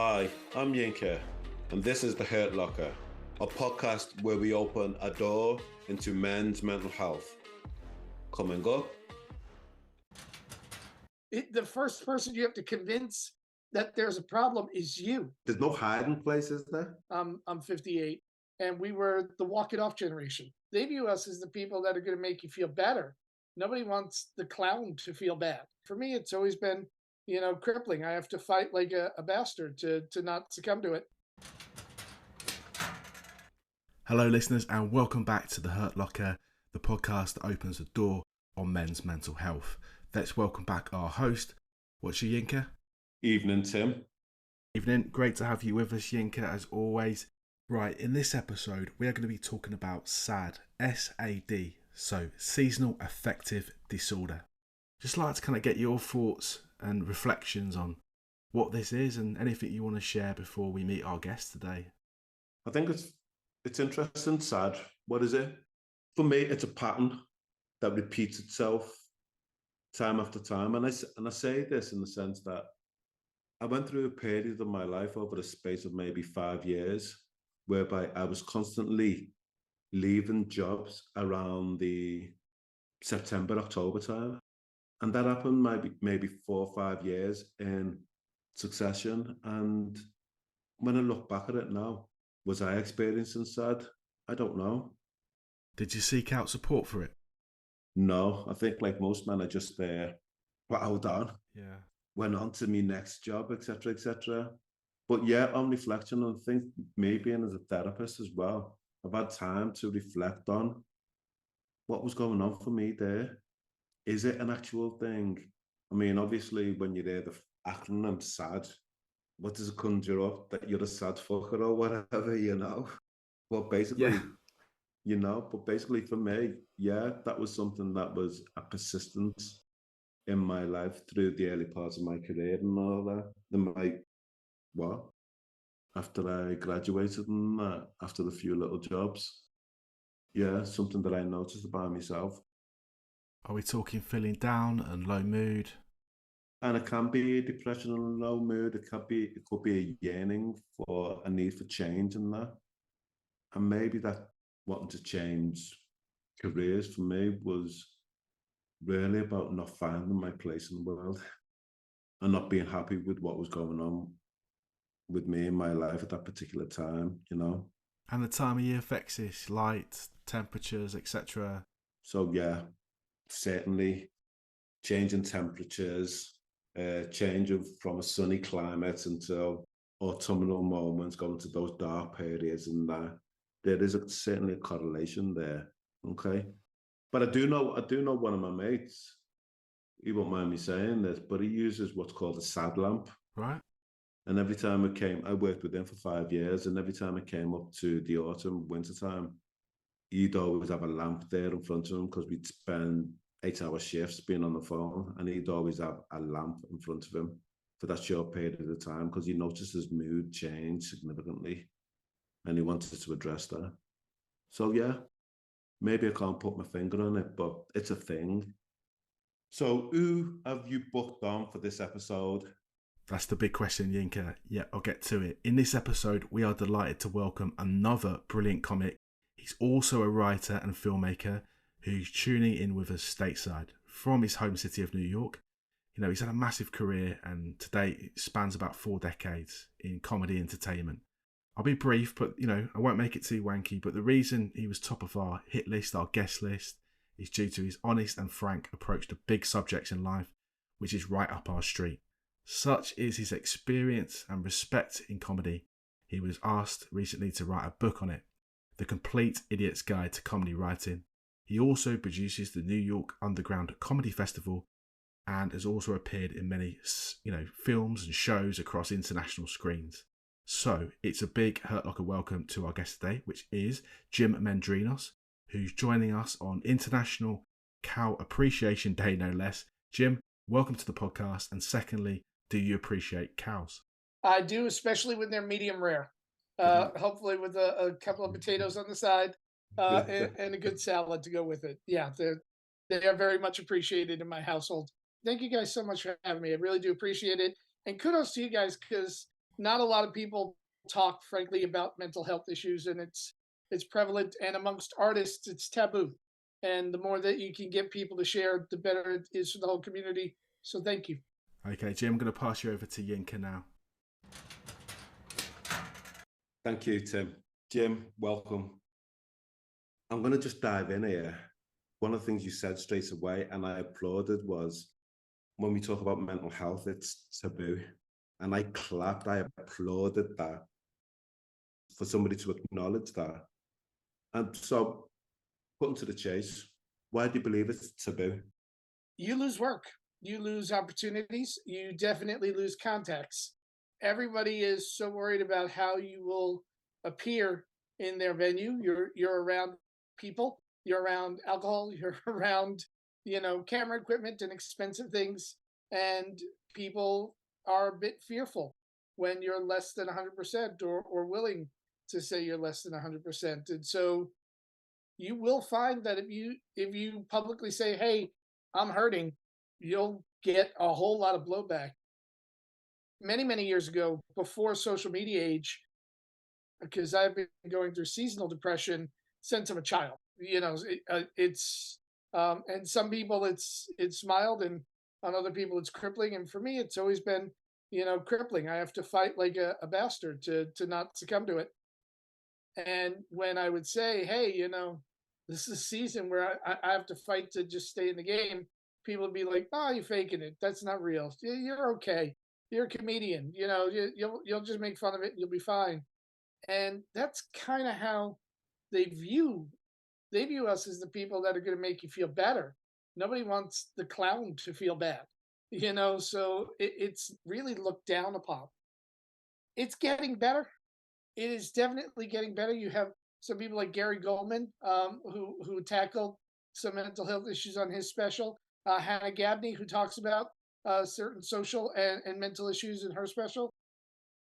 Hi, I'm Yinka, and this is The Hurt Locker, a podcast where we open a door into men's mental health. Come and go. The first person you have to convince that there's a problem is you. There's no hiding places there. I'm 58, and we were the walk it off generation. They view us as the people that are going to make you feel better. Nobody wants the clown to feel bad. For me, it's always been, crippling. I have to fight like a bastard to not succumb to it. Hello, listeners, and welcome back to The Hurt Locker, the podcast that opens the door on men's mental health. Let's welcome back our host. What's your Yinka? Evening, Tim. Evening. Great to have you with us, Yinka, as always. Right, in this episode, we are going to be talking about S.A.D, S-A-D, so Seasonal Affective Disorder. Just like to kind of get your thoughts and reflections on what this is and anything you want to share before we meet our guest today. I think it's interesting, S.A.D. What is it? For me, it's a pattern that repeats itself time after time. And I say this in the sense that I went through a period of my life over the space of maybe 5 years, whereby I was constantly leaving jobs around the September, October time. And that happened maybe 4 or 5 years in succession. And when I look back at it now, was I experiencing S.A.D? I don't know. Did you seek out support for it? No, I think like most men, I just plowed on. Yeah. Went on to my next job, etc., etc. But yeah, on reflection, I think me being as a therapist as well, I've had time to reflect on what was going on for me there. Is it an actual thing? I mean, obviously, when you hear the acronym S.A.D, what does it conjure up? That you're a sad fucker or whatever, But basically, but basically for me, yeah, that was something that was a persistence in my life through the early parts of my career and all that. After I graduated and after the few little jobs, yeah, something that I noticed about myself. Are we talking feeling down and low mood? And it can be depression and low mood. It could be a yearning for a need for change and that. And maybe that wanting to change careers for me was really about not finding my place in the world and not being happy with what was going on with me in my life at that particular time, And the time of year affects this, light, temperatures, etc. So yeah, certainly changing temperatures, from a sunny climate until autumnal moments, going to those dark periods, and that there is certainly a correlation there. Okay, but I do know one of my mates. He won't mind me saying this, but he uses what's called a S.A.D lamp. Right. And every time I worked with him for 5 years, and every time it came up to the autumn, winter time, he'd always have a lamp there in front of him because we'd spend 8-hour shifts being on the phone, and he'd always have a lamp in front of him for that short period of time because he noticed his mood change significantly and he wanted to address that. So yeah, maybe I can't put my finger on it, but it's a thing. So who have you booked on for this episode? That's the big question, Yinka. Yeah, I'll get to it. In this episode, we are delighted to welcome another brilliant comic. He's also a writer and filmmaker who's tuning in with us stateside from his home city of New York. He's had a massive career and today it spans about 4 decades in comedy entertainment. I'll be brief, but I won't make it too wanky, but the reason he was top of our hit list, our guest list, is due to his honest and frank approach to big subjects in life, which is right up our street. Such is his experience and respect in comedy. He was asked recently to write a book on it, The Complete Idiot's Guide to Comedy Writing. He also produces the New York Underground Comedy Festival and has also appeared in many, films and shows across international screens. So it's a big Hurt Locker welcome to our guest today, which is Jim Mendrinos, who's joining us on International Cow Appreciation Day, no less. Jim, welcome to the podcast. And secondly, do you appreciate cows? I do, especially when they're medium rare. Hopefully with a couple of potatoes on the side and a good salad to go with it. Yeah, they are very much appreciated in my household. Thank you guys so much for having me. I really do appreciate it. And kudos to you guys because not a lot of people talk frankly about mental health issues, and it's prevalent, and amongst artists it's taboo. And the more that you can get people to share, the better it is for the whole community. So thank you. Okay, Jim, I'm going to pass you over to Yinka now. Thank you, Tim. Jim, welcome. I'm going to just dive in here. One of the things you said straight away, and I applauded, was when we talk about mental health, it's taboo. And I clapped, I applauded that, for somebody to acknowledge that. And so, putting to the chase, why do you believe it's taboo? You lose work, you lose opportunities, you definitely lose contacts. Everybody is so worried about how you will appear in their venue. You're around people, you're around alcohol, you're around, camera equipment and expensive things, and people are a bit fearful when you're less than 100% or willing to say you're less than 100%. And so you will find that if you publicly say, hey, I'm hurting, you'll get a whole lot of blowback. Many, many years ago, before social media age, because I've been going through seasonal depression since I'm a child. It's and some people it's mild, and on other people it's crippling. And for me, it's always been, crippling. I have to fight like a bastard to not succumb to it. And when I would say, hey, this is a season where I have to fight to just stay in the game, people would be like, oh, you're faking it. That's not real. You're okay. You're a comedian. You'll just make fun of it and you'll be fine. And that's kind of how they view us as the people that are going to make you feel better. Nobody wants the clown to feel bad, so it's really looked down upon. It's getting better. It is definitely getting better. You have some people like Gary Goldman, who tackled some mental health issues on his special. Hannah Gabney, who talks about certain social and mental issues in her special.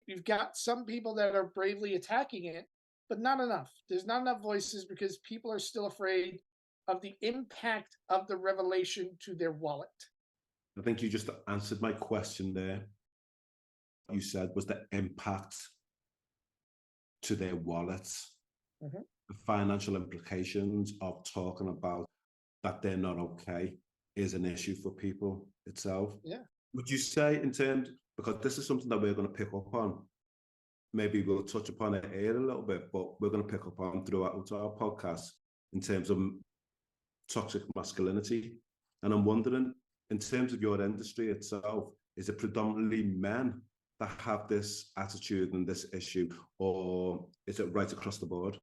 You've got some people that are bravely attacking it, but not enough. There's not enough voices because people are still afraid of the impact of the revelation to their wallet. I think you just answered my question there. You said was the impact to their wallets, the financial implications of talking about that they're not okay is an issue for people itself. Yeah. Would you say in terms, because this is something that we're going to pick up on, maybe we'll touch upon it here a little bit, but we're going to pick up on throughout our podcast in terms of toxic masculinity. And I'm wondering, in terms of your industry itself, is it predominantly men that have this attitude and this issue, or is it right across the board?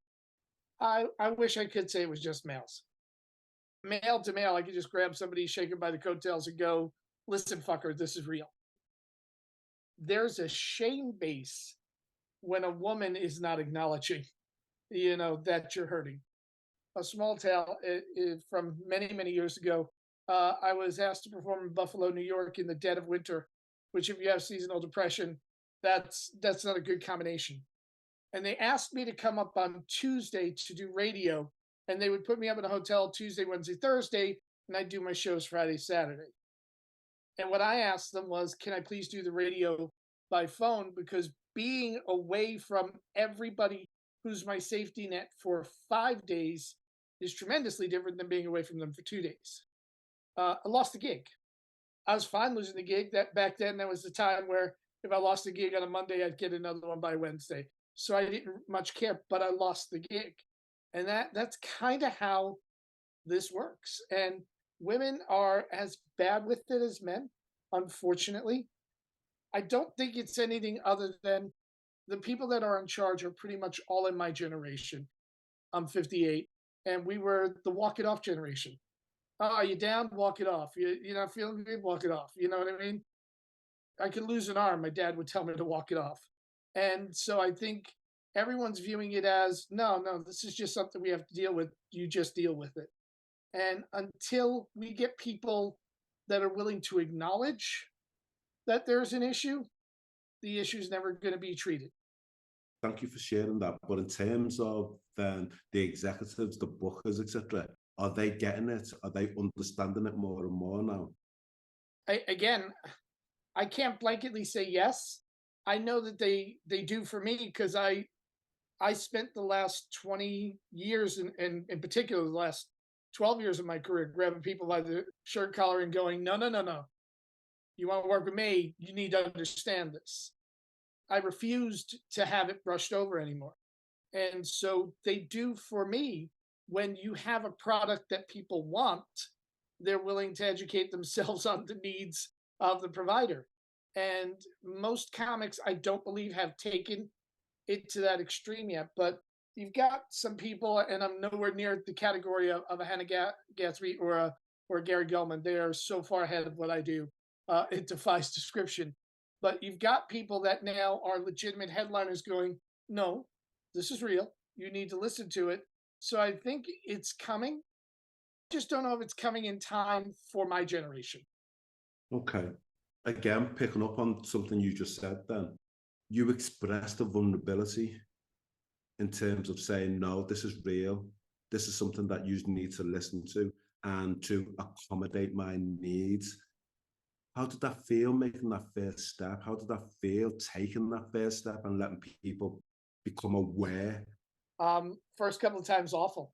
I wish I could say it was just males. Male to male, I could just grab somebody, shake him by the coattails and go, listen, fucker, this is real. There's a shame base when a woman is not acknowledging, that you're hurting. A small tale from many, many years ago. I was asked to perform in Buffalo, New York in the dead of winter, which if you have seasonal depression, that's not a good combination. And they asked me to come up on Tuesday to do radio, and they would put me up in a hotel Tuesday, Wednesday, Thursday, and I'd do my shows Friday, Saturday. And what I asked them was, can I please do the radio by phone? Because being away from everybody who's my safety net for 5 days is tremendously different than being away from them for 2 days. I lost the gig. I was fine losing the gig. That back then, there was the time where if I lost a gig on a Monday, I'd get another one by Wednesday. So I didn't much care, but I lost the gig. And that's kind of how this works. And women are as bad with it as men, unfortunately. I don't think it's anything other than the people that are in charge are pretty much all in my generation. I'm 58, and we were the walk it off generation. Oh, are you down? Walk it off. You're not feeling good? Walk it off. You know what I mean? I could lose an arm. My dad would tell me to walk it off. And so I think everyone's viewing it as, no, this is just something we have to deal with. You just deal with it. And until we get people that are willing to acknowledge that there's an issue, the issue is never going to be treated. Thank you for sharing that. But in terms of then the executives, the bookers, etc., are they getting it? Are they understanding it more and more now? I can't blanketly say yes, I know that they do for me because I spent the last 20 years, and in particular the last 12 years of my career, grabbing people by the shirt collar and going, no, no, no, no. You want to work with me? You need to understand this. I refused to have it brushed over anymore. And so they do for me. When you have a product that people want, they're willing to educate themselves on the needs of the provider. And most comics, I don't believe, have taken it to that extreme yet. But you've got some people, and I'm nowhere near the category of a Hannah Gatsby or a Gary Gulman. They are so far ahead of what I do. It defies description. But you've got people that now are legitimate headliners going, no, this is real. You need to listen to it. So I think it's coming. Just don't know if it's coming in time for my generation. Okay. Again, picking up on something you just said then, you expressed a vulnerability in terms of saying, no, this is real. This is something that you need to listen to and to accommodate my needs. How did that feel, making that first step? How did that feel, taking that first step and letting people become aware? First couple of times, awful.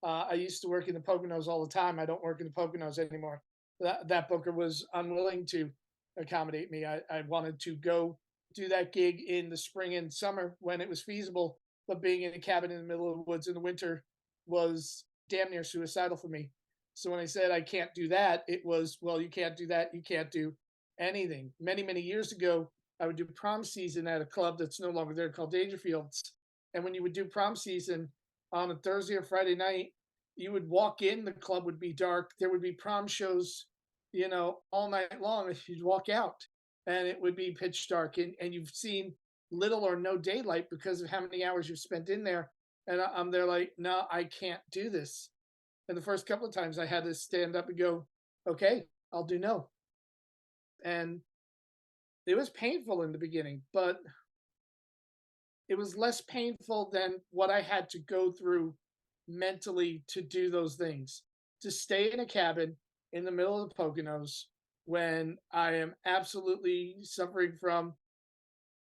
I used to work in the Poconos all the time. I don't work in the Poconos anymore. That booker was unwilling to accommodate me. I wanted to go do that gig in the spring and summer when it was feasible, but being in a cabin in the middle of the woods in the winter was damn near suicidal for me. So when I said I can't do that, it was, well, you can't do that. You can't do anything. Many, many years ago, I would do prom season at a club that's no longer there called Dangerfields. And when you would do prom season on a Thursday or Friday night, you would walk in, the club would be dark. There would be prom shows, all night long. You'd walk out and it would be pitch dark. And you've seen little or no daylight because of how many hours you've spent in there. And I'm there like, no, I can't do this. And the first couple of times I had to stand up and go, okay, I'll do no. And it was painful in the beginning, but it was less painful than what I had to go through mentally to do those things, to stay in a cabin in the middle of the Poconos when I am absolutely suffering from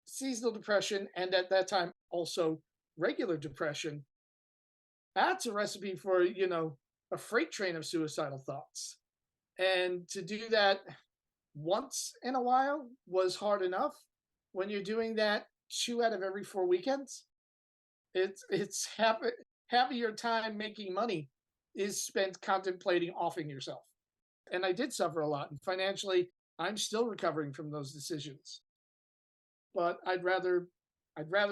seasonal depression and at that time also regular depression. That's a recipe for, a freight train of suicidal thoughts. And to do that once in a while was hard enough. When you're doing that 2 out of every 4 weekends, it's half of your time making money is spent contemplating offing yourself. And I did suffer a lot. And financially, I'm still recovering from those decisions. But I'd rather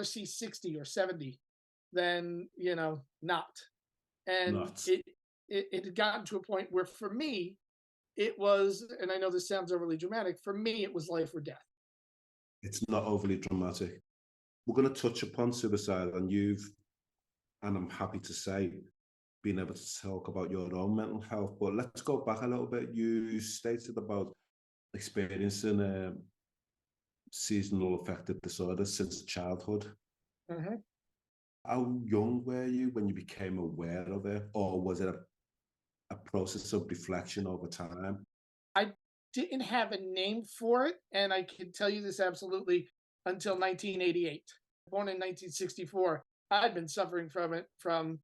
see 60 or 70 than, not. And Nuts. it had gotten to a point where for me, it was, and I know this sounds overly dramatic, for me, it was life or death. It's not overly dramatic. We're going to touch upon suicide, and I'm happy to say, being able to talk about your own mental health. But let's go back a little bit. You stated about experiencing seasonal affective disorder since childhood. Mm-hmm. How young were you when you became aware of it, or was it a process of reflection over time? I didn't have a name for it, and I can tell you this absolutely until 1988. Born in 1964, I'd been suffering from it from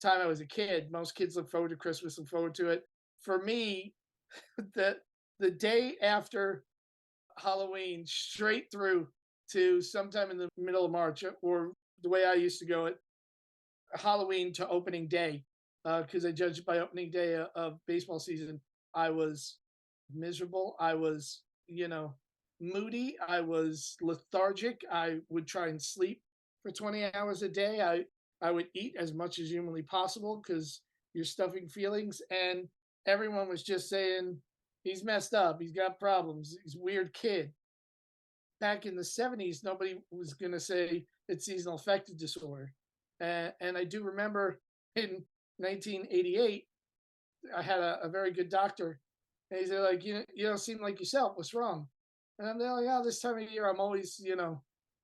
the time I was a kid. Most kids look forward to Christmas, look forward to it. For me, the day after Halloween, straight through to sometime in the middle of March, or the way I used to go it, Halloween to opening day, because I judged by opening day of baseball season, I was miserable. I was, moody. I was lethargic. I would try and sleep for 20 hours a day. I would eat as much as humanly possible because you're stuffing feelings. And everyone was just saying, he's messed up. He's got problems. He's a weird kid. Back in the 70s, nobody was going to say it's seasonal affective disorder. And I do remember in 1988, I had a very good doctor. And he said, like, you don't seem like yourself. What's wrong? And I'm like, yeah, this time of year, I'm always,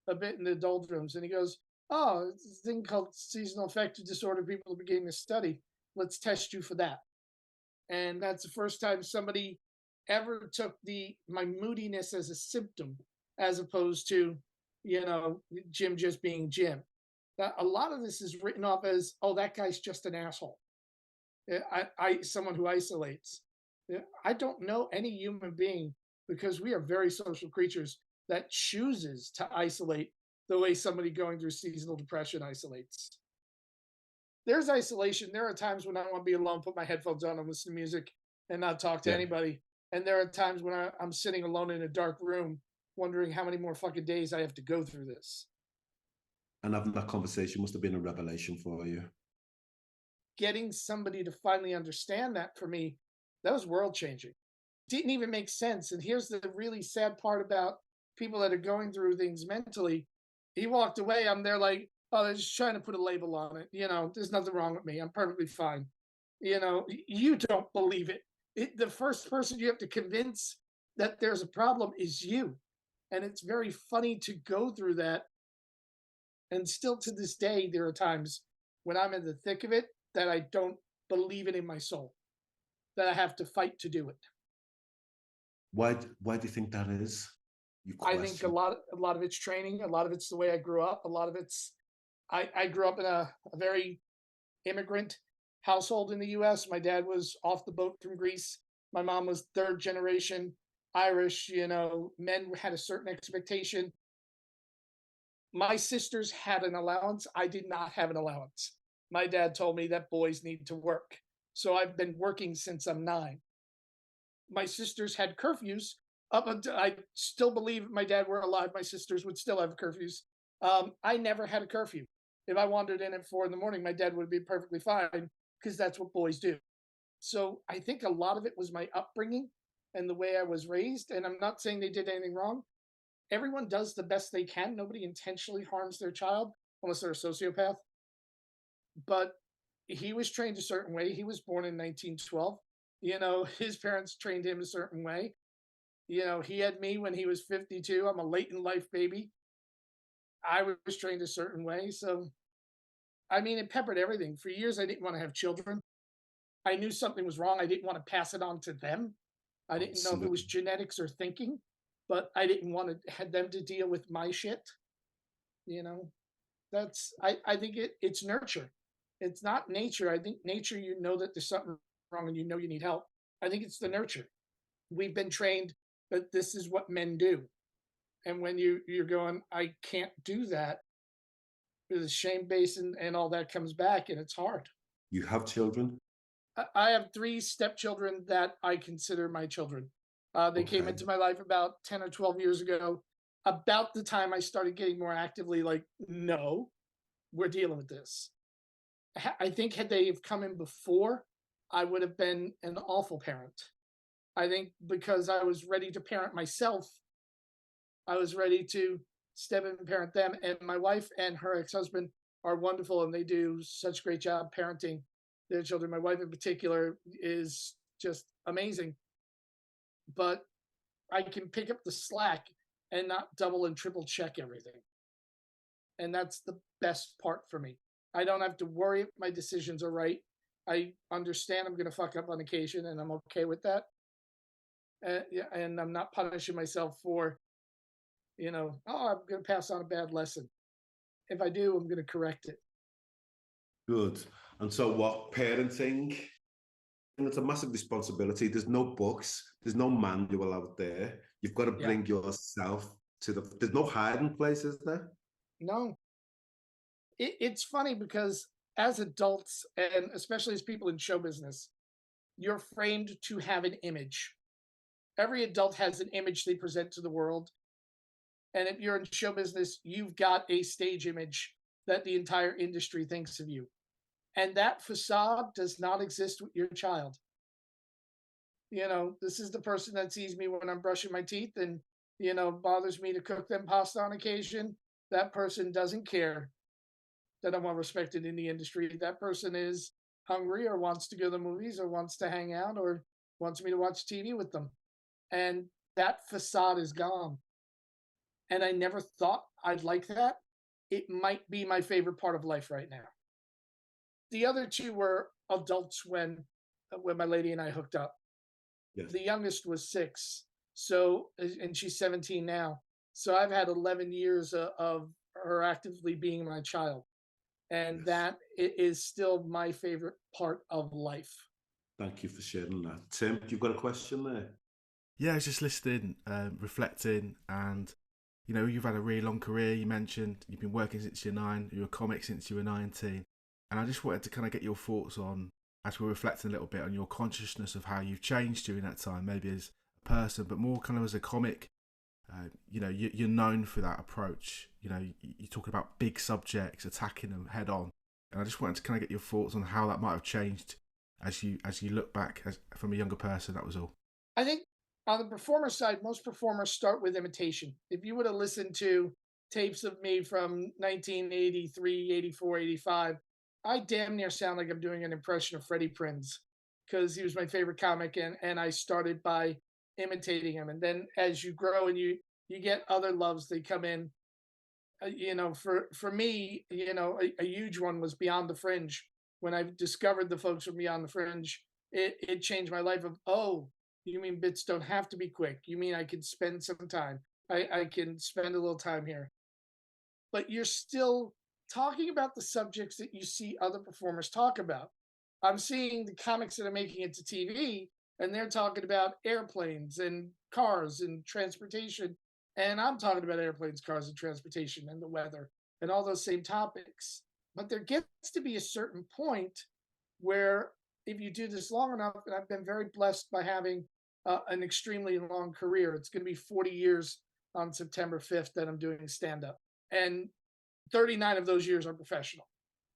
a bit in the doldrums. And he goes, oh, it's this thing called seasonal affective disorder people are beginning to study. Let's test you for that. And that's the first time somebody ever took my moodiness as a symptom, as opposed to Jim just being Jim. A lot of this is written off as, oh, that guy's just an asshole. Someone who isolates. I don't know any human being, because we are very social creatures, that chooses to isolate the way somebody going through seasonal depression isolates. There's isolation. There are times when I want to be alone, put my headphones on and listen to music and not talk to anybody. And there are times when I'm sitting alone in a dark room wondering how many more fucking days I have to go through this. And having that conversation must have been a revelation for you. Getting somebody to finally understand that, for me, that was world changing. Didn't even make sense. And here's the really sad part about people that are going through things mentally. He walked away. I'm there like, oh, they're just trying to put a label on it. There's nothing wrong with me. I'm perfectly fine. You don't believe it. The first person you have to convince that there's a problem is you. And it's very funny to go through that. And still to this day, there are times when I'm in the thick of it that I don't believe it in my soul, that I have to fight to do it. Why do you think that is? I think a lot of it's training. A lot of it's the way I grew up. A lot of it's, I grew up in a very immigrant household in the US. My dad was off the boat from Greece. My mom was third generation Irish. Men had a certain expectation. My sisters had an allowance. I did not have an allowance. My dad told me that boys need to work. So I've been working since I'm 9. My sisters had curfews. Up until, I still believe if my dad were alive, my sisters would still have curfews. I never had a curfew. If I wandered in at 4 a.m, my dad would be perfectly fine, because that's what boys do. So I think a lot of it was my upbringing and the way I was raised. And I'm not saying they did anything wrong. Everyone does the best they can. Nobody intentionally harms their child unless they're a sociopath. But he was trained a certain way. He was born in 1912. His parents trained him a certain way. He had me when he was 52. I'm a late in life baby. I was trained a certain way. So, it peppered everything. For years, I didn't want to have children. I knew something was wrong. I didn't want to pass it on to them. I didn't know if it was genetics or thinking, but I didn't want to have them to deal with my shit. I think it's nurture. It's not nature. I think nature, that there's something wrong and you need help. I think it's the nurture. We've been trained that this is what men do. And when you're going, I can't do that, the shame base and all that comes back, and it's hard. You have children? I have 3 stepchildren that I consider my children. They came into my life about 10 or 12 years ago, about the time I started getting more actively like, no, we're dealing with this. I think had they have come in before, I would have been an awful parent. I think because I was ready to parent myself, I was ready to step in and parent them. And my wife and her ex-husband are wonderful, and they do such a great job parenting their children. My wife in particular is just amazing. But I can pick up the slack and not double and triple check everything. And that's the best part for me. I don't have to worry if my decisions are right. I understand I'm going to fuck up on occasion, and I'm okay with that. And I'm not punishing myself for, I'm going to pass on a bad lesson. If I do, I'm going to correct it. Good. And so what parenting, and it's a massive responsibility. There's no books. There's no manual out there. You've got to bring yourself to there's no hiding place, is there? No. It's funny because as adults, and especially as people in show business, you're framed to have an image. Every adult has an image they present to the world. And if you're in show business, you've got a stage image that the entire industry thinks of you. And that facade does not exist with your child. This is the person that sees me when I'm brushing my teeth and, bothers me to cook them pasta on occasion. That person doesn't care that I'm well respected in the industry. That person is hungry or wants to go to the movies or wants to hang out or wants me to watch TV with them. And that facade is gone. And I never thought I'd like that. It might be my favorite part of life right now. The other 2 were adults when my lady and I hooked up. Yes. The youngest was 6. So, and she's 17 now. So I've had 11 years of her actively being my child. And Yes. that is still my favorite part of life. Thank you for sharing that. Tim, you've got a question there? Yeah, I was just listening, reflecting, and you've had a really long career. You mentioned you've been working since you're 9, you're a comic since you were 19. And I just wanted to kind of get your thoughts on, as we're reflecting a little bit on your consciousness of how you've changed during that time, maybe as a person, but more kind of as a comic. You're known for that approach. You talk about big subjects, attacking them head on. And I just wanted to kind of get your thoughts on how that might have changed as you look back from a younger person. That was all. I think on the performer side, most performers start with imitation. If you would have listened to tapes of me from 1983, 84, 85, I damn near sound like I'm doing an impression of Freddie Prinze because he was my favorite comic, and I started by imitating him. And then as you grow and you get other loves, they come in. For me, a huge one was Beyond the Fringe. When I discovered the folks from Beyond the Fringe, it changed my life. Of, oh, you mean bits don't have to be quick? You mean I can spend some time? I can spend a little time here, but you're still talking about the subjects that you see other performers talk about. I'm seeing the comics that are making it to TV, and they're talking about airplanes and cars and transportation. And I'm talking about airplanes, cars, and transportation and the weather and all those same topics. But there gets to be a certain point where if you do this long enough, and I've been very blessed by having an extremely long career. It's going to be 40 years on September 5th that I'm doing stand up. And 39 of those years are professional.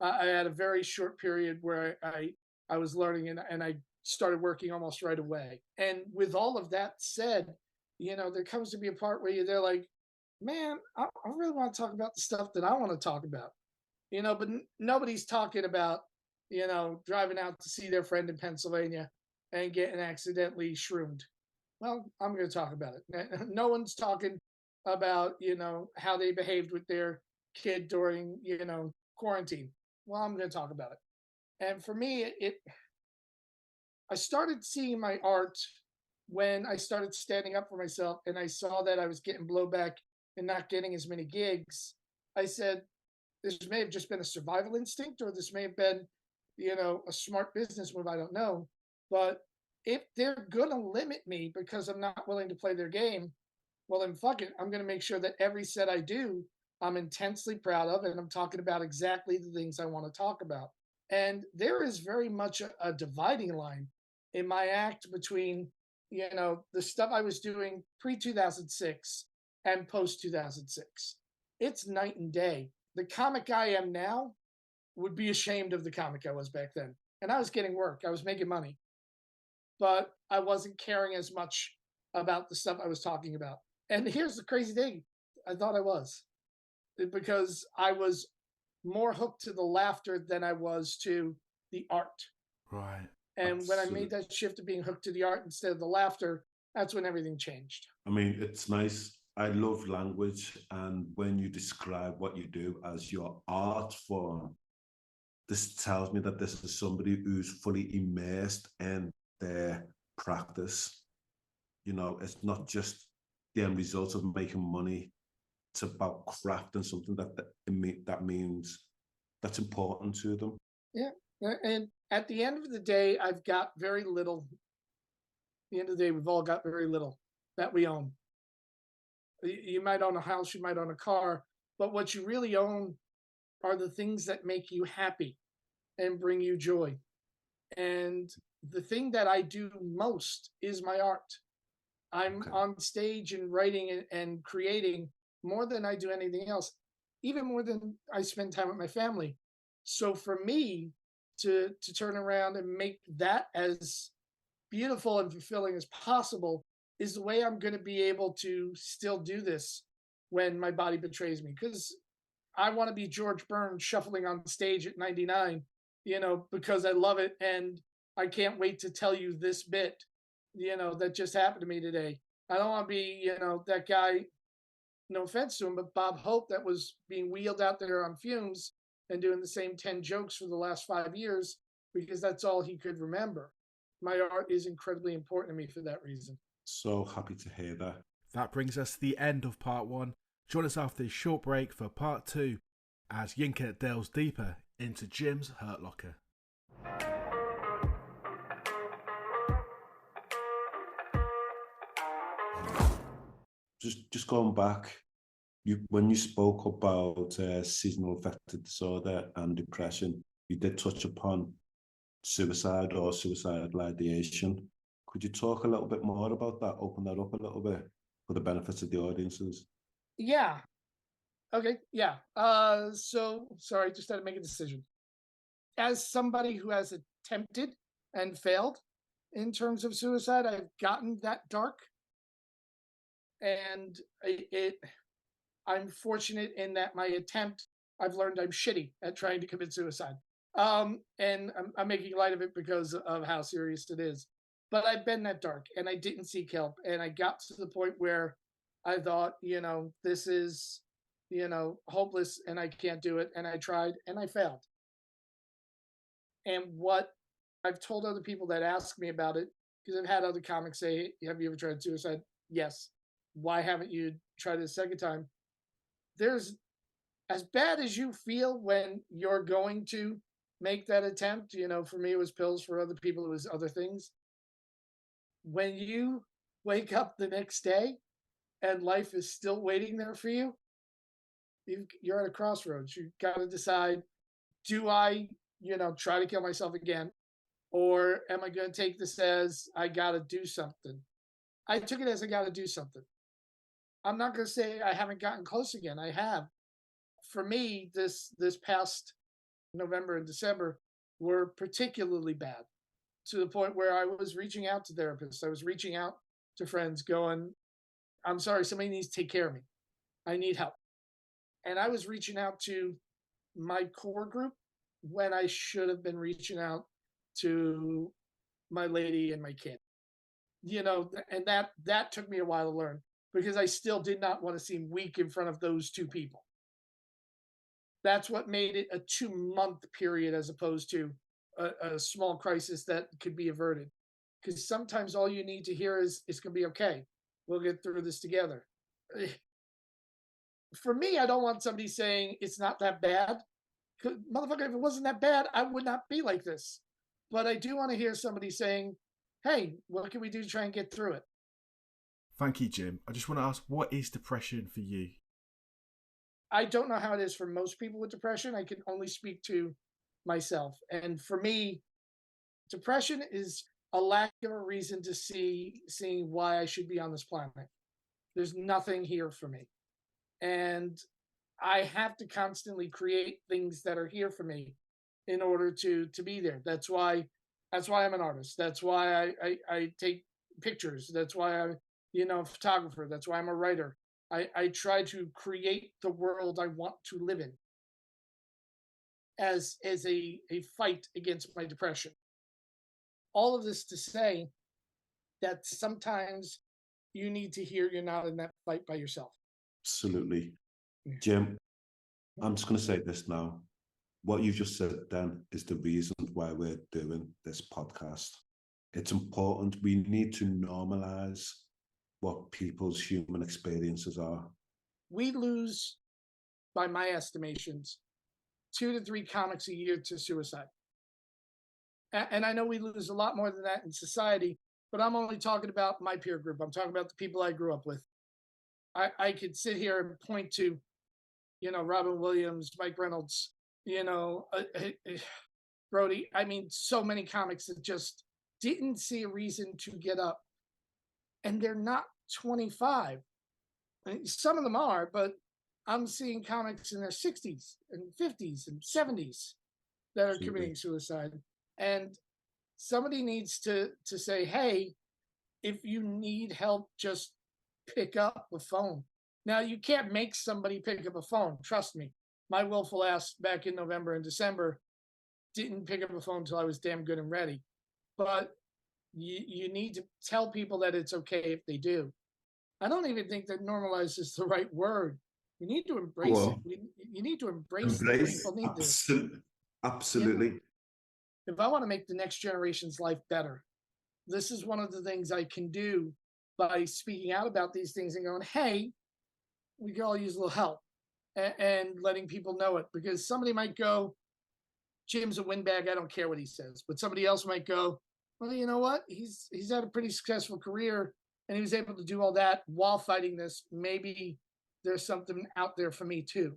I had a very short period where I was learning and I started working almost right away. And with all of that said, there comes to be a part where they're like, man, I really want to talk about the stuff that I want to talk about, but nobody's talking about, driving out to see their friend in Pennsylvania and getting accidentally shroomed. Well, I'm going to talk about it. No one's talking about, how they behaved with their kid during, quarantine. Well, I'm going to talk about it. And for me, I started seeing my art when I started standing up for myself and I saw that I was getting blowback and not getting as many gigs. I said, this may have just been a survival instinct, or this may have been, a smart business move. I don't know. But if they're going to limit me because I'm not willing to play their game, well, then fuck it. I'm going to make sure that every set I do, I'm intensely proud of, and I'm talking about exactly the things I want to talk about. And there is very much a dividing line in my act between, the stuff I was doing pre-2006 and post-2006. It's night and day. The comic I am now would be ashamed of the comic I was back then. And I was getting work. I was making money. But I wasn't caring as much about the stuff I was talking about. And here's the crazy thing. I thought I was. Because I was more hooked to the laughter than I was to the art. Right. And when I made that shift to being hooked to the art instead of the laughter, that's when everything changed. I mean, it's nice. I love language. And when you describe what you do as your art form, this tells me that this is somebody who's fully immersed in their practice. It's not just the end result of making money. It's about crafting something that means that's important to them. Yeah. And at the end of the day, I've got very little. At the end of the day, we've all got very little that we own. You might own a house, you might own a car, but what you really own are the things that make you happy and bring you joy. And the thing that I do most is my art. I'm on stage and writing and creating more than I do anything else, even more than I spend time with my family. So for me to turn around and make that as beautiful and fulfilling as possible is the way I'm going to be able to still do this when my body betrays me. Because I want to be George Burns shuffling on stage at 99, because I love it. And I can't wait to tell you this bit, that just happened to me today. I don't want to be, that guy, no offense to him, but Bob Hope that was being wheeled out there on fumes and doing the same 10 jokes for the last 5 years because that's all he could remember. My art is incredibly important to me for that reason. So happy to hear that. that brings us to the end of part 1. Join us after this short break for part 2 as Yinka delves deeper into Jim's hurt locker. Just going back, when you spoke about seasonal affective disorder and depression, you did touch upon suicide or suicidal ideation. Could you talk a little bit more about that? Open that up a little bit for the benefits of the audiences. Yeah. Okay. Yeah. So sorry, just had to make a decision. As somebody who has attempted and failed in terms of suicide, I've gotten that dark. And I'm fortunate in that my attempt, I've learned I'm shitty at trying to commit suicide. And I'm making light of it because of how serious it is. But I've been that dark and I didn't seek help. And I got to the point where I thought, this is, hopeless and I can't do it. And I tried and I failed. And what I've told other people that ask me about it, because I've had other comics say, have you ever tried suicide? Yes. Why haven't you tried it a second time? There's, as bad as you feel when you're going to make that attempt, for me it was pills, for other people it was other things. When you wake up the next day and life is still waiting there for you, you're at a crossroads. You got to decide, do I, try to kill myself again? Or am I going to take this as I got to do something? I took it as I got to do something. I'm not going to say I haven't gotten close again. I have. For me, this past November and December were particularly bad, to the point where I was reaching out to therapists. I was reaching out to friends going, I'm sorry, somebody needs to take care of me. I need help. And I was reaching out to my core group when I should have been reaching out to my lady and my kid. And that took me a while to learn, because I still did not want to seem weak in front of those two people. That's what made it a 2-month period as opposed to a small crisis that could be averted. Because sometimes all you need to hear is, it's going to be okay. We'll get through this together. For me, I don't want somebody saying it's not that bad. Motherfucker, if it wasn't that bad, I would not be like this. But I do want to hear somebody saying, hey, what can we do to try and get through it? Thank you, Jim. I just want to ask, what is depression for you? I don't know how it is for most people with depression. I can only speak to myself. And for me, depression is a lack of a reason to seeing why I should be on this planet. There's nothing here for me. And I have to constantly create things that are here for me in order to be there. That's why I'm an artist. That's why I take pictures. That's why I'm, a photographer. That's why I'm a writer. I try to create the world I want to live in as a fight against my depression. All of this to say that sometimes you need to hear you're not in that fight by yourself. Absolutely. Jim, I'm just going to say this now. What you've just said then is the reason why we're doing this podcast. It's important. We need to normalize what people's human experiences are. We lose, by my estimations, 2 to 3 comics a year to suicide. And I know we lose a lot more than that in society, but I'm only talking about my peer group. I'm talking about the people I grew up with. I could sit here and point to, Robin Williams, Mike Reynolds, Brody. I mean, so many comics that just didn't see a reason to get up. And they're not 25. I mean, some of them are, but I'm seeing comics in their 60s and 50s and 70s that are committing suicide. And somebody needs to say, hey, if you need help, just pick up the phone. Now, you can't make somebody pick up a phone. Trust me. My willful ass back in November and December didn't pick up a phone until I was damn good and ready. But you need to tell people that it's okay if they do. I don't even think that normalize is the right word. We need to embrace it. You need to embrace that people need this. Absolutely. If I want to make the next generation's life better, this is one of the things I can do by speaking out about these things and going, hey, we could all use a little help, and letting people know it, because somebody might go, Jim's a windbag, I don't care what he says. But somebody else might go, well, you know what? He's had a pretty successful career and he was able to do all that while fighting this. Maybe there's something out there for me too.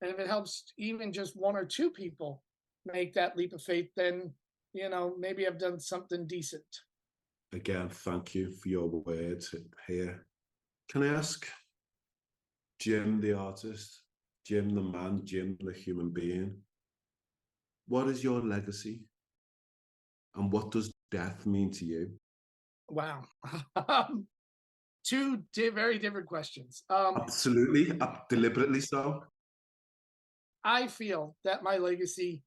And if it helps even just one or two people make that leap of faith, then, maybe I've done something decent. Again, thank you for your words here. Can I ask Jim, the artist, Jim, the man, Jim, the human being, what is your legacy? And what does death mean to you? Wow. Two very different questions. Absolutely, deliberately so. I feel that my legacy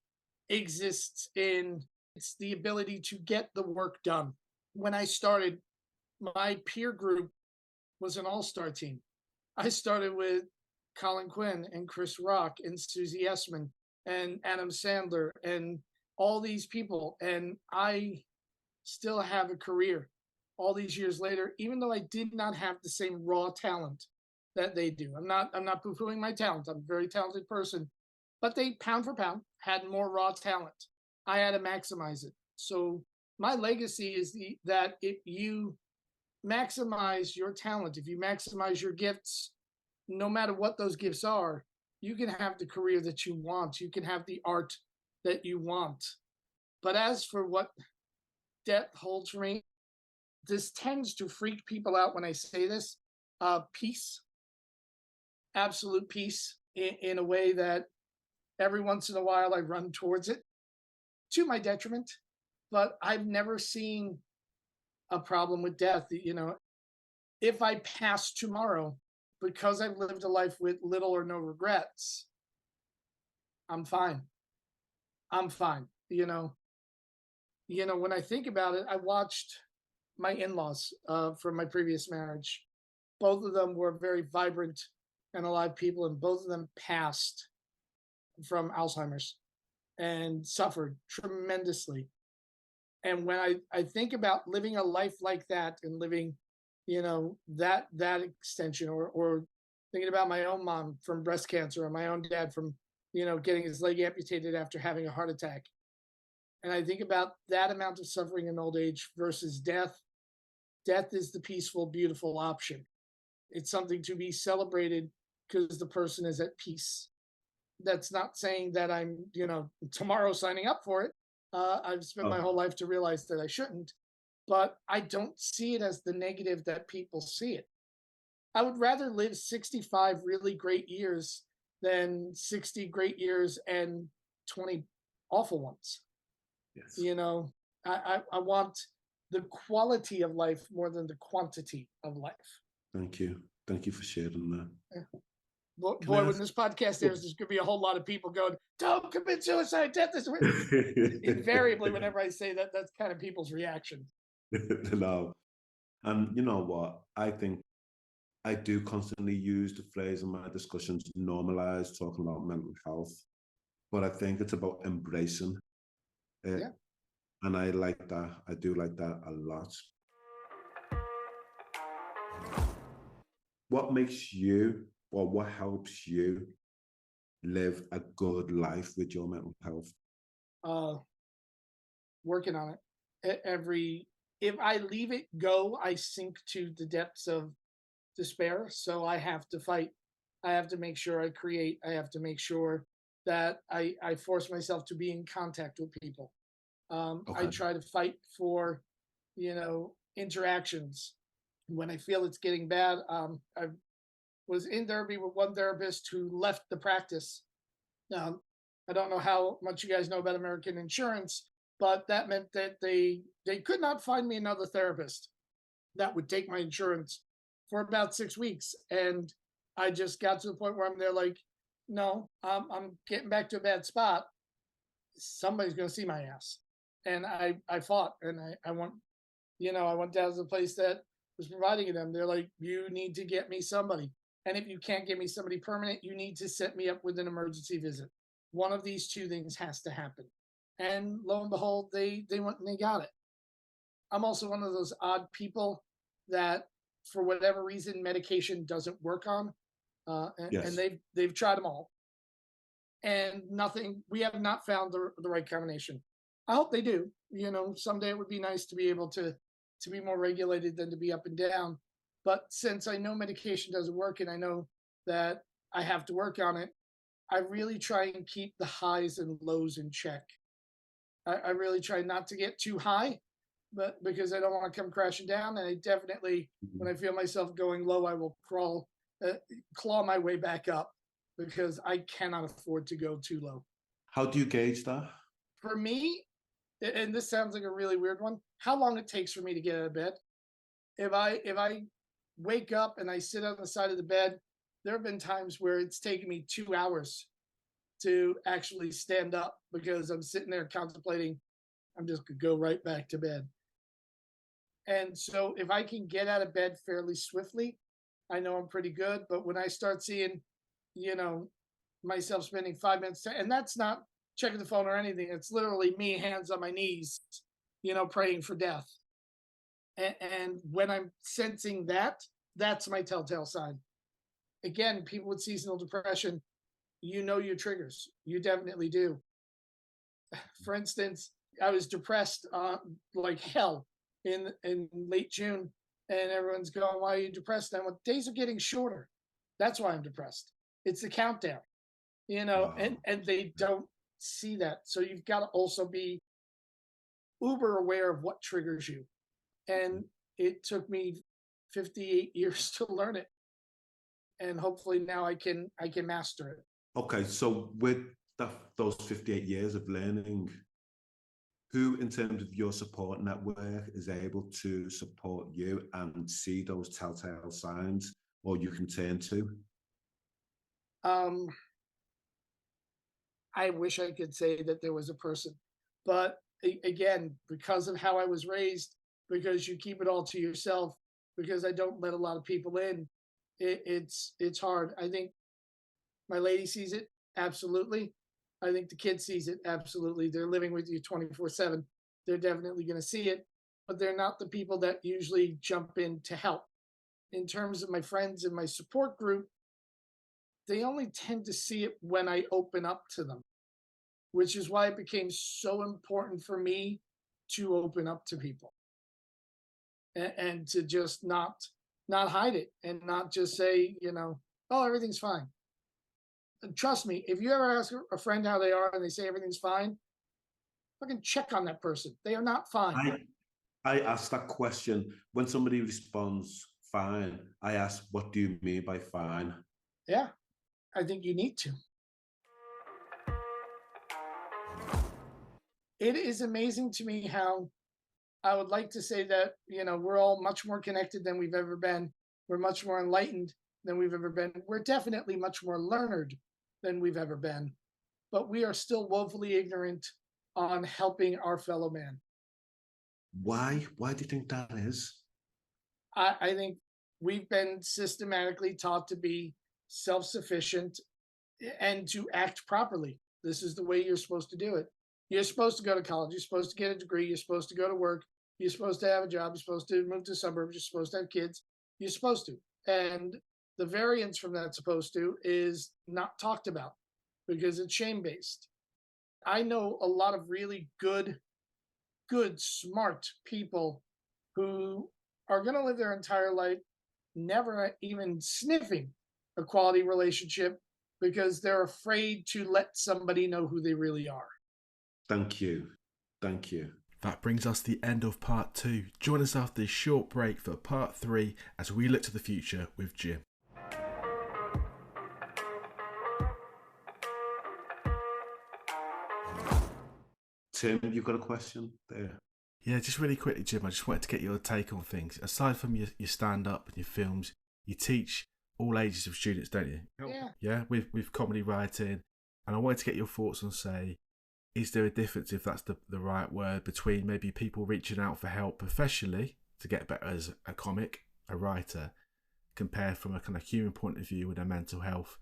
exists in it's the ability to get the work done. When I started, my peer group was an all-star team. I started with Colin Quinn and Chris Rock and Susie Essman and Adam Sandler and all these people. And I still have a career all these years later, even though I did not have the same raw talent that they do. I'm not poo-pooing my talent. I'm a very talented person, but they, pound for pound, had more raw talent. I had to maximize it. So my legacy is that if you maximize your talent, if you maximize your gifts, no matter what those gifts are, you can have the career that you want. You can have the art that you want. But as for what death holds for me, this tends to freak people out when I say this. Peace, absolute peace, in a way that every once in a while I run towards it to my detriment. But I've never seen a problem with death. If I pass tomorrow, because I've lived a life with little or no regrets, I'm fine. I'm fine. When I think about it, I watched my in-laws from my previous marriage. Both of them were very vibrant and alive people, and both of them passed from Alzheimer's and suffered tremendously. And when I think about living a life like that and living, that extension, or thinking about my own mom from breast cancer, or my own dad from, getting his leg amputated after having a heart attack. And I think about that amount of suffering in old age versus death. Death is the peaceful, beautiful option. It's something to be celebrated because the person is at peace. That's not saying that I'm, tomorrow signing up for it. I've spent my whole life to realize that I shouldn't, but I don't see it as the negative that people see it. I would rather live 65 really great years than 60 great years and 20 awful ones. Yes. I want the quality of life more than the quantity of life. Thank you. Thank you for sharing that. Yeah. Boy, when this podcast airs, there's going to be a whole lot of people going, don't commit suicide, death is... Invariably, whenever I say that, that's kind of people's reaction. No. And you know what? I think I do constantly use the phrase in my discussions, normalize talking about mental health. But I think it's about embracing it. Yeah. And I like that. I do like that a lot. What makes you, or what helps you live a good life with your mental health? Working on it. If I leave it go, I sink to the depths of despair. So I have to fight. I have to make sure I create. I have to make sure that I force myself to be in contact with people. I try to fight for, interactions. When I feel it's getting bad, I was in therapy with one therapist who left the practice. I don't know how much you guys know about American insurance, but that meant that they could not find me another therapist that would take my insurance for about 6 weeks. And I just got to the point where I'm there like, no, I'm getting back to a bad spot. Somebody's going to see my ass. And I fought, and I went down to the place that was providing them. They're like, you need to get me somebody. And if you can't get me somebody permanent, you need to set me up with an emergency visit. One of these two things has to happen. And lo and behold, they went and they got it. I'm also one of those odd people that for whatever reason, medication doesn't work on. And Yes. they've tried them all. And nothing, we have not found the right combination. I hope they do. Someday it would be nice to be able to be more regulated than to be up and down. But since I know medication doesn't work and I know that I have to work on it, I really try and keep the highs and lows in check. I really try not to get too high, but because I don't want to come crashing down. And I definitely, when I feel myself going low, I will claw my way back up because I cannot afford to go too low. How do you gauge that? For me, and this sounds like a really weird one, how long it takes for me to get out of bed. If I wake up and I sit on the side of the bed, there have been times where it's taken me 2 hours to actually stand up because I'm sitting there contemplating, I'm just gonna go right back to bed. And so if I can get out of bed fairly swiftly, I know I'm pretty good. But when I start seeing, myself spending 5 minutes, and that's not checking the phone or anything, it's literally me, hands on my knees, praying for death. And when I'm sensing that, that's my telltale sign. Again, people with seasonal depression, your triggers. You definitely do. For instance, I was depressed like hell in late June, and everyone's going, "Why are you depressed?" And days are getting shorter. That's why I'm depressed. It's the countdown, Wow. and they don't see that. So you've got to also be uber aware of what triggers you. And it took me 58 years to learn it. And hopefully now I can master it. Okay, so with those 58 years of learning, who in terms of your support network is able to support you and see those telltale signs, or you can turn to? I wish I could say that there was a person, but again, because of how I was raised, because you keep it all to yourself, because I don't let a lot of people in, it's hard. I think my lady sees it, absolutely. I think the kid sees it, absolutely. They're living with you 24/7. They're definitely going to see it, but they're not the people that usually jump in to help. In terms of my friends and my support group, they only tend to see it when I open up to them, which is why it became so important for me to open up to people and to just not hide it and not just say, oh, everything's fine. And trust me, if you ever ask a friend how they are and they say everything's fine, fucking check on that person. They are not fine. I ask that question when somebody responds fine. I ask, what do you mean by fine? Yeah, I think you need to. It is amazing to me how I would like to say that, we're all much more connected than we've ever been. We're much more enlightened than we've ever been. We're definitely much more learned than we've ever been, but we are still woefully ignorant on helping our fellow man. Why? Why do you think that is? I think we've been systematically taught to be self-sufficient and to act properly. This is the way you're supposed to do it. You're supposed to go to college. You're supposed to get a degree. You're supposed to go to work. You're supposed to have a job. You're supposed to move to suburbs. You're supposed to have kids. You're supposed to. And the variance from that supposed to is not talked about because it's shame-based. I know a lot of really good, smart people who are going to live their entire life never even sniffing a quality relationship because they're afraid to let somebody know who they really are. Thank you. Thank you. That brings us to the end of part 2. Join us after this short break for part 3 as we look to the future with Jim. Tim, you've got a question there? Yeah, just really quickly, Jim, I just wanted to get your take on things. Aside from your stand-up and your films, you teach all ages of students, don't you? Yeah. Yeah, with comedy writing. And I wanted to get your thoughts on, say, is there a difference, if that's the right word, between maybe people reaching out for help professionally to get better as a comic, a writer, compared from a kind of human point of view with their mental health?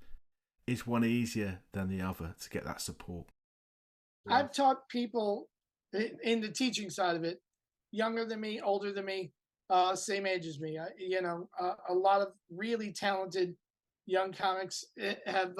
Is one easier than the other to get that support? I've taught people in the teaching side of it, younger than me, older than me, same age as me. A lot of really talented young comics have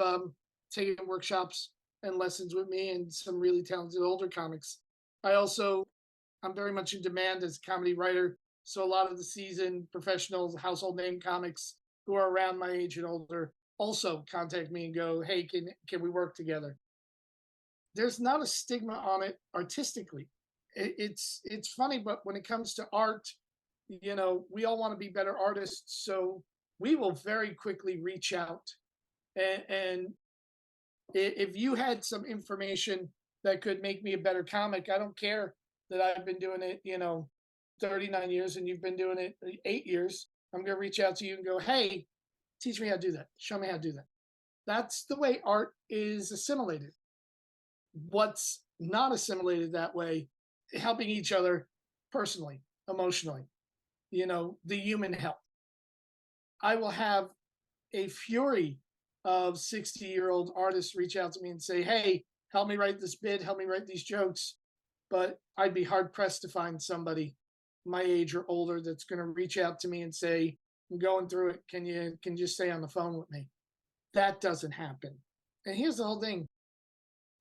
taken workshops and lessons with me, and some really talented older comics. I'm very much in demand as a comedy writer. So a lot of the seasoned professionals, household name comics who are around my age and older also contact me and go, "Hey, can we work together?" There's not a stigma on it artistically. It's funny, but when it comes to art, we all want to be better artists, so we will very quickly reach out. And if you had some information that could make me a better comic, I don't care that I've been doing it, 39 years and you've been doing it 8 years. I'm going to reach out to you and go, "Hey, teach me how to do that. Show me how to do that." That's the way art is assimilated. What's not assimilated that way, helping each other personally, emotionally, the human help. I will have a fury of 60-year-old artists reach out to me and say, "Hey, help me write this bit, help me write these jokes." But I'd be hard pressed to find somebody my age or older that's going to reach out to me and say, "I'm going through it. Can you just stay on the phone with me?" That doesn't happen. And here's the whole thing.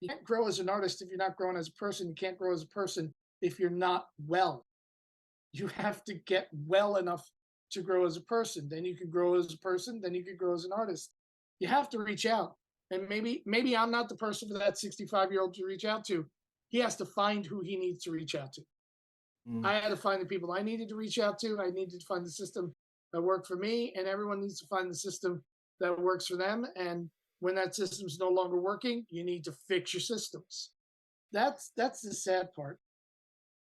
You can't grow as an artist if you're not growing as a person. You can't grow as a person if you're not well. You have to get well enough to grow as a person. Then you can grow as a person. Then you can grow as an artist. You have to reach out. And maybe I'm not the person for that 65-year-old to reach out to. He has to find who he needs to reach out to. I had to find the people I needed to reach out to. I needed to find the system that worked for me, and everyone needs to find the system that works for them. And when that system's no longer working, you need to fix your systems. That's the sad part.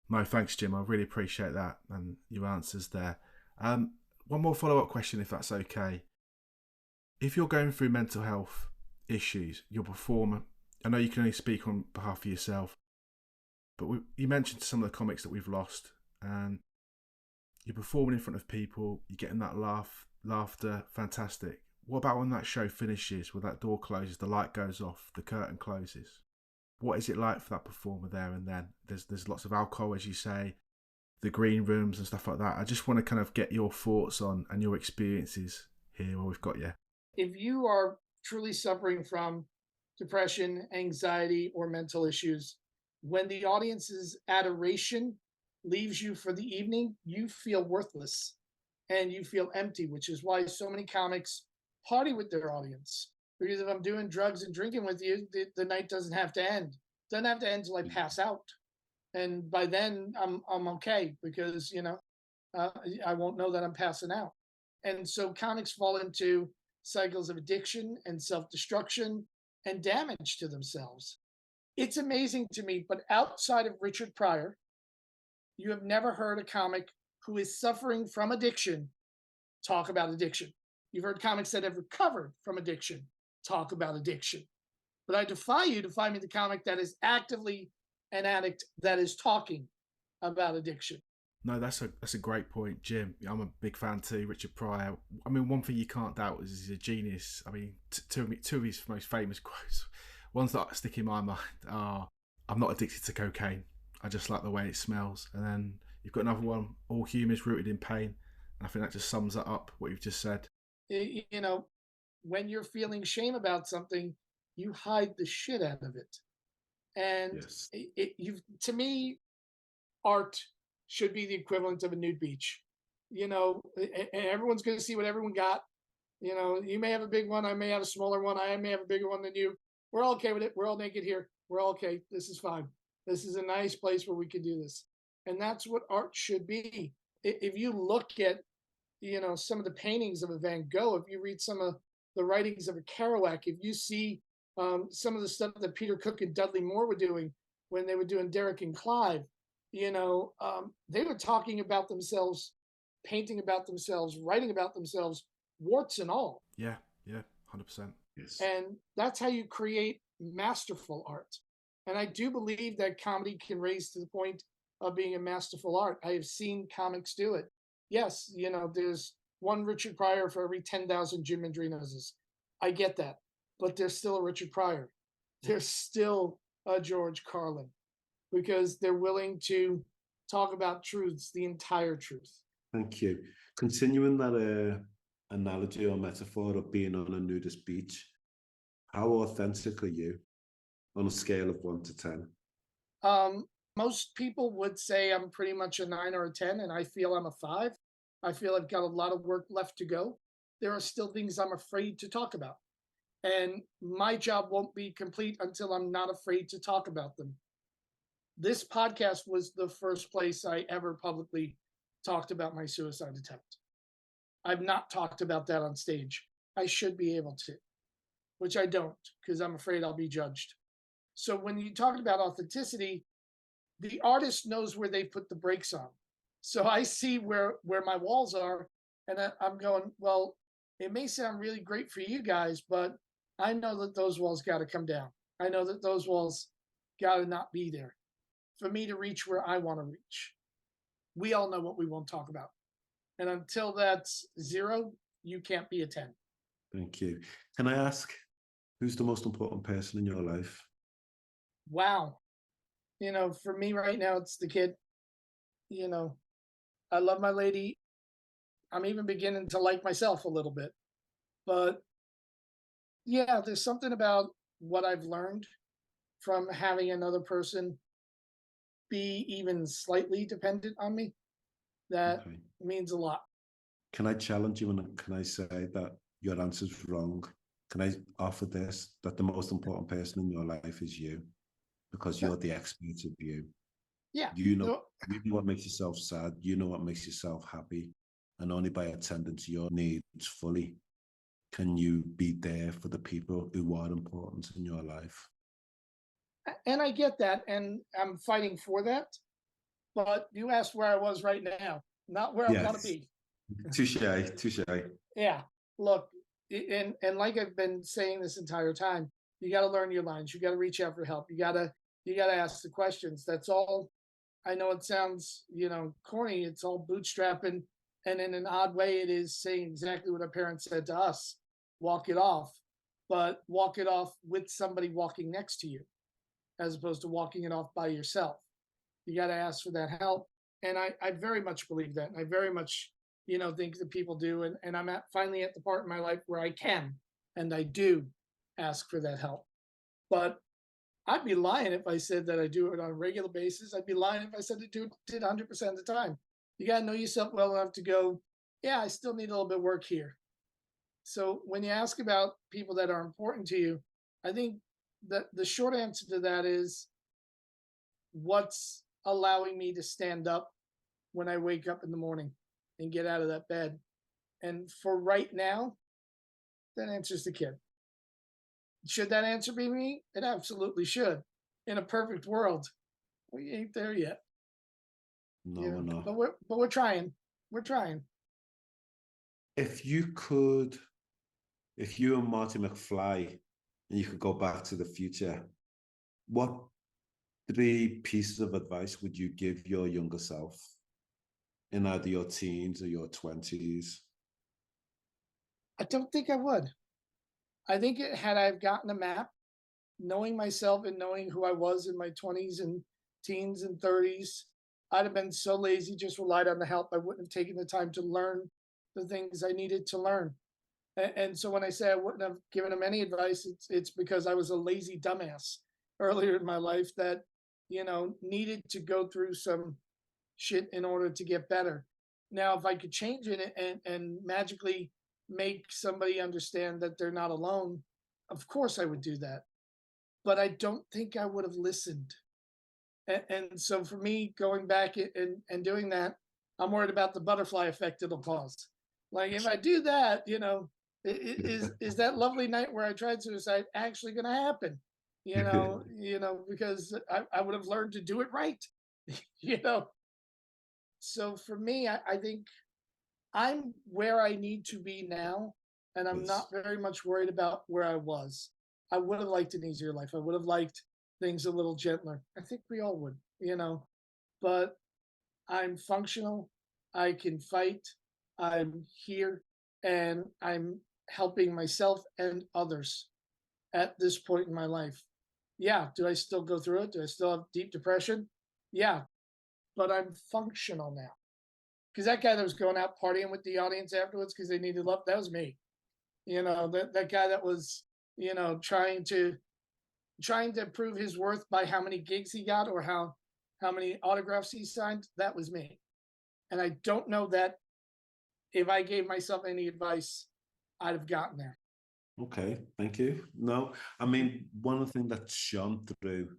No, thanks, Jim. I really appreciate that and your answers there. One more follow-up question, if that's okay. If you're going through mental health issues, your performer, I know you can only speak on behalf of yourself, but you mentioned some of the comics that we've lost, and you're performing in front of people, you're getting that laughter, fantastic. What about when that show finishes, when that door closes, the light goes off, the curtain closes? What is it like for that performer there and then? There's lots of alcohol, as you say, the green rooms and stuff like that. I just want to kind of get your thoughts on and your experiences here while we've got you. If you are truly suffering from depression, anxiety, or mental issues, when the audience's adoration leaves you for the evening, you feel worthless and you feel empty, which is why so many comics party with their audience. Because if I'm doing drugs and drinking with you, the night doesn't have to end. It doesn't have to end till I pass out. And by then I'm okay, because, I won't know that I'm passing out. And so comics fall into cycles of addiction and self-destruction and damage to themselves. It's amazing to me, but outside of Richard Pryor, you have never heard a comic who is suffering from addiction talk about addiction. You've heard comics that have recovered from addiction talk about addiction. But I defy you to find me the comic that is actively an addict that is talking about addiction. No, that's a great point, Jim. I'm a big fan too, Richard Pryor. I mean, one thing you can't doubt is he's a genius. I mean, two of his most famous quotes, ones that stick in my mind are, "I'm not addicted to cocaine. I just like the way it smells." And then you've got another one, "All humour is rooted in pain." And I think that just sums that up, what you've just said. When you're feeling shame about something, you hide the shit out of it. And Yes. to me, art should be the equivalent of a nude beach. And everyone's going to see what everyone got. You may have a big one, I may have a smaller one, I may have a bigger one than you. We're all okay with it. We're all naked here. We're all okay. This is fine. This is a nice place where we can do this. And that's what art should be. If you look at, some of the paintings of a Van Gogh, if you read some of the writings of a Kerouac, if you see some of the stuff that Peter Cook and Dudley Moore were doing when they were doing Derek and Clive, they were talking about themselves, painting about themselves, writing about themselves, warts and all. Yeah, 100%. Yes. And that's how you create masterful art. And I do believe that comedy can raise to the point of being a masterful art. I have seen comics do it. Yes, there's one Richard Pryor for every 10,000 Jim Mendrinoses. I get that. But there's still a Richard Pryor. There's still a George Carlin, because they're willing to talk about truths, the entire truth. Thank you. Continuing that analogy or metaphor of being on a nudist beach, how authentic are you on a scale of 1 to 10? Most people would say I'm pretty much a 9 or a 10, and I feel I'm a 5. I feel I've got a lot of work left to go. There are still things I'm afraid to talk about. And my job won't be complete until I'm not afraid to talk about them. This podcast was the first place I ever publicly talked about my suicide attempt. I've not talked about that on stage. I should be able to, which I don't, because I'm afraid I'll be judged. So when you talk about authenticity, the artist knows where they put the brakes on. So I see where my walls are, and I'm going, well, it may sound really great for you guys, but I know that those walls got to come down. I know that those walls got to not be there for me to reach where I want to reach. We all know what we won't talk about. And until that's 0, you can't be a 10. Thank you. Can I ask, who's the most important person in your life? Wow. For me right now, it's the kid. I love my lady. I'm even beginning to like myself a little bit. But yeah, there's something about what I've learned from having another person be even slightly dependent on me that means a lot. Can I challenge you and can I say that your answer's wrong? Can I offer this, that the most important person in your life is you, because you're the expert of you? Yeah. You know what makes yourself sad. You know what makes yourself happy. And only by attending to your needs fully can you be there for the people who are important in your life. And I get that. And I'm fighting for that. But you asked where I was right now, not where I want to be. Touche. Yeah. Look, and like I've been saying this entire time, you got to learn your lines. You got to reach out for help. You got to ask the questions. That's all. I know it sounds, corny. It's all bootstrapping. And in an odd way, it is saying exactly what our parents said to us. Walk it off, but walk it off with somebody walking next to you, as opposed to walking it off by yourself. You got to ask for that help. And I very much believe that. And I very much, think that people do. And I'm finally at the part in my life where I can, and I do ask for that help. But I'd be lying if I said that I do it on a regular basis. I'd be lying if I said I did 100% of the time. You got to know yourself well enough to go, yeah, I still need a little bit of work here. So when you ask about people that are important to you, I think that the short answer to that is, what's allowing me to stand up when I wake up in the morning and get out of that bed? And for right now, that answer's the kid. Should that answer be me? It absolutely should. In a perfect world, we ain't there yet. No, we're not. But we're trying. We're trying. If you and Marty McFly, and you could go back to the future, what 3 pieces of advice would you give your younger self in either your teens or your 20s? I don't think I would. I think had I gotten a map, knowing myself and knowing who I was in my 20s and teens and 30s, I'd have been so lazy, just relied on the help. I wouldn't have taken the time to learn the things I needed to learn. And so when I say I wouldn't have given him any advice, it's because I was a lazy dumbass earlier in my life that, needed to go through some shit in order to get better. Now, if I could change it and magically make somebody understand that they're not alone, of course I would do that. But I don't think I would have listened. And so for me, going back and doing that, I'm worried about the butterfly effect it'll cause. Like if I do that, is that lovely night where I tried suicide actually going to happen? Because I would have learned to do it right. So for me, I think I'm where I need to be now, and I'm not very much worried about where I was. I would have liked an easier life. I would have liked things a little gentler. I think we all would, but I'm functional. I can fight. I'm here, and I'm helping myself and others at this point in my life. Yeah. Do I still go through it? Do I still have deep depression? Yeah. But I'm functional now. because that guy that was going out partying with the audience afterwards because they needed love, that was me. That guy that was, trying to prove his worth by how many gigs he got or how many autographs he signed, that was me. And I don't know that if I gave myself any advice, I'd have gotten there. Okay, thank you. No, I mean, one of the things that's shone through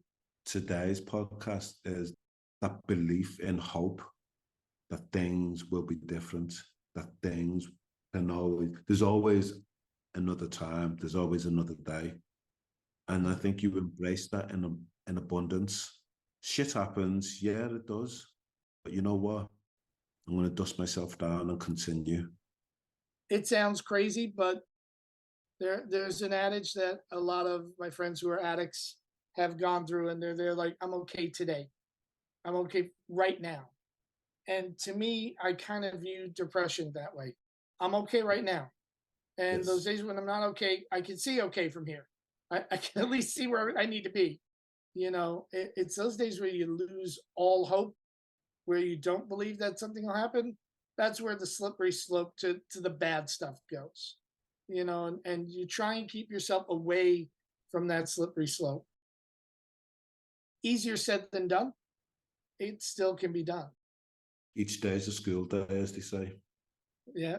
today's podcast is that belief in hope that things will be different, that things there's always another time, there's always another day. And I think you embrace that in abundance. Shit happens, yeah, it does. But you know what? I'm going to dust myself down and continue. It sounds crazy, but there's an adage that a lot of my friends who are addicts have gone through, and they're like, I'm okay today. I'm okay right now. And to me, I kind of view depression that way. I'm okay right now. And Yes. those days when I'm not okay, I can see okay from here. I can at least see where I need to be. It's those days where you lose all hope, where you don't believe that something will happen. That's where the slippery slope to the bad stuff goes. And you try and keep yourself away from that slippery slope. Easier said than done. It still can be done. Each day is a school day, as they say. Yeah.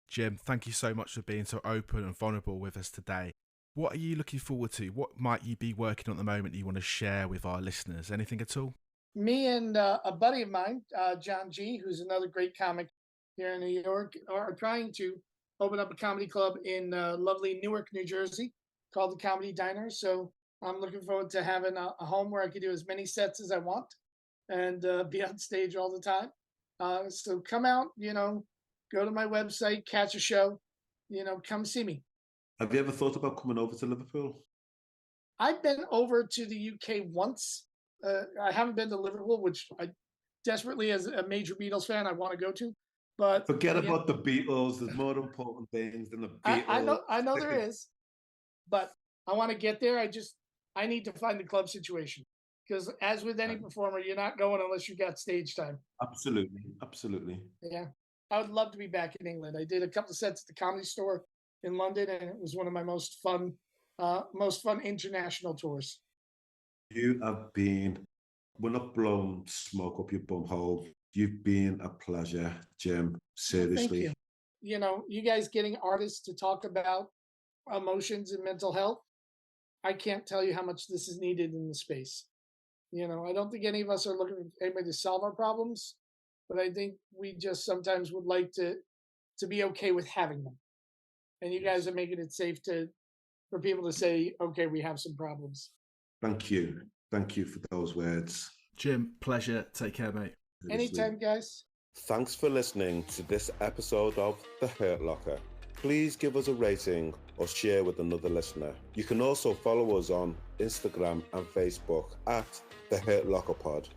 Jim, thank you so much for being so open and vulnerable with us today. What are you looking forward to? What might you be working on at the moment you want to share with our listeners? Anything at all? Me and a buddy of mine, John G., who's another great comic here in New York, are trying to open up a comedy club in lovely Newark, New Jersey, called the Comedy Diner. So I'm looking forward to having a home where I can do as many sets as I want and be on stage all the time. So come out, go to my website, catch a show, come see me. Have you ever thought about coming over to Liverpool? I've been over to the UK once. I haven't been to Liverpool, which I desperately, as a major Beatles fan, I want to go to. But forget about the Beatles. There's more important things than the Beatles. I know there is, but I want to get there. I need to find the club situation, because as with any performer, you're not going unless you got stage time. Absolutely. Yeah, I would love to be back in England. I did a couple of sets at the Comedy Store in London, and it was one of my most fun international tours. You have been, we're not blowing smoke up your bum hole. You've been a pleasure, Jim. Seriously. Thank you. You guys getting artists to talk about emotions and mental health. I can't tell you how much this is needed in the space. I don't think any of us are looking for anybody to solve our problems, but I think we just sometimes would like to be okay with having them. And you guys are making it safe for people to say, okay, we have some problems. Thank you. Thank you for those words. Jim, pleasure. Take care, mate. Anytime, guys. Thanks for listening to this episode of The Hurt Locker. Please give us a rating or share with another listener. You can also follow us on Instagram and Facebook at The Hurt Locker Pod.